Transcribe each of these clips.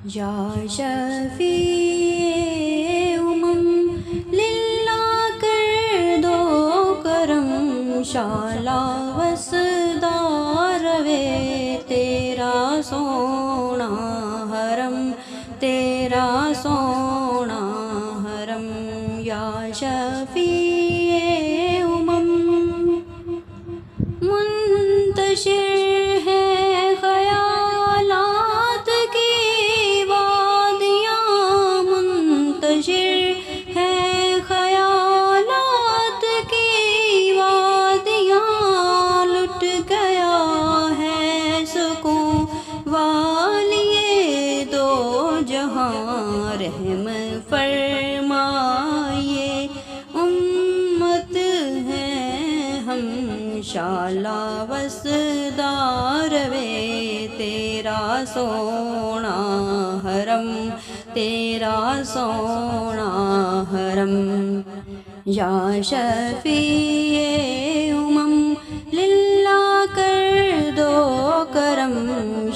یا شفیع للہ کر دو کرم، شالا وسدار وے تیرا سونا حرم، تیرا سونا حرم یا شفیع منتشر ہے خیالات کی وادیاں، منتشر ہے خیالات کی وادیاں، لٹ گیا ہے سکون والیے دو جہاں، رحم فرمائیے امت ہیں ہم، شالا وسدار وے تیرا سونا حرم، تیرا سونا حرم یا شفیع للہ کر دو کرم،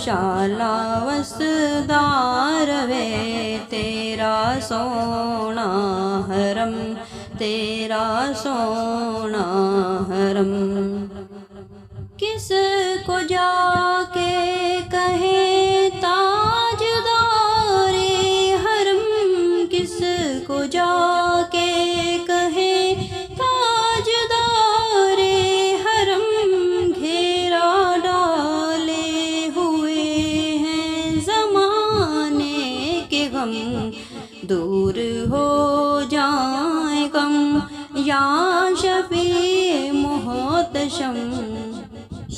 شالا وسدار وے تیرا سونا حرم، تیرا سونا حرم۔ کس کو جا کے کہیں تاجدار حرم، کس کو جا کے کہیں تاجدار حرم، گھیرا ڈالے ہوئے ہیں زمانے کے غم، دور ہو جائیں غم یا شفیع محتشم،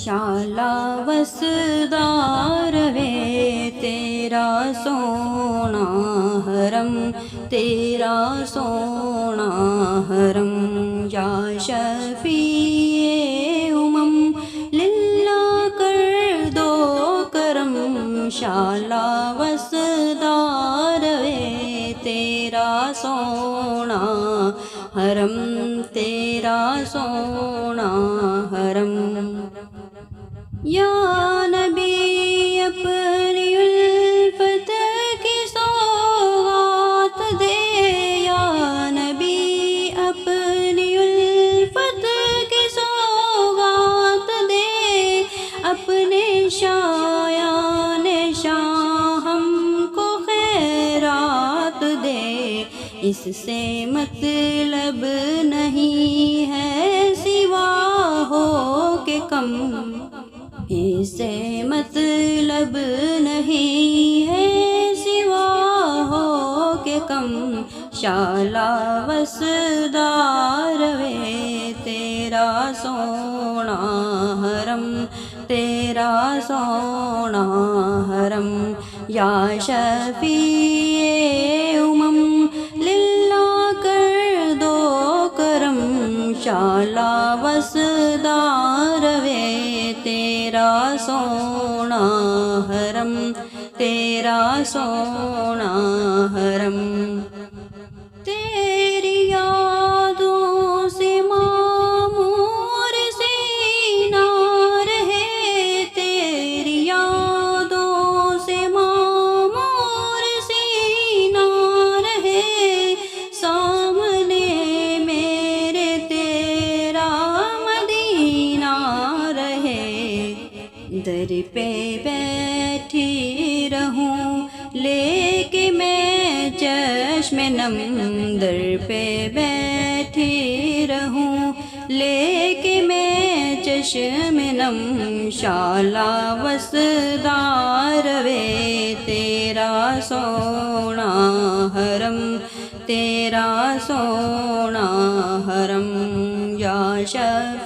شالا وسدار وے تیرا سونا حرم، تیرا سونا حرم یا شفیع للہ کر دو کرم، شالا وسدار وے تیرا سونا حرم، تیرا سونا حرم یا نبی اپنی الفت کی سوغات دے، یا نبی اپنی الفت کی سوغات دے، اپنے شایان شاہ ہم کو خیرات دے، اس سے مطلب نہیں ہے سوا ہو کہ کم، اس سے مطلب نہیں ہے سوا ہو کہ کم، شالا وسدار وے تیرا سونا حرم، تیرا سونا حرم یا شفیع للہ کر دو کرم، شالا وسدار وے تیرا سونا حرم، تیرا سونا حرم۔ تیری یادوں سے معمور سینہ رہے، تیری یادوں سے معمور سینہ رہے، سامنے میرے تیرا مدینہ رہے، در پہ بیٹھی رہوں لے کے میں چشم نم، در پہ بیٹھی رہوں لے کے میں چشم نم، شالا وسدار وے تیرا سونا حرم، تیرا سونا حرم یا شفیع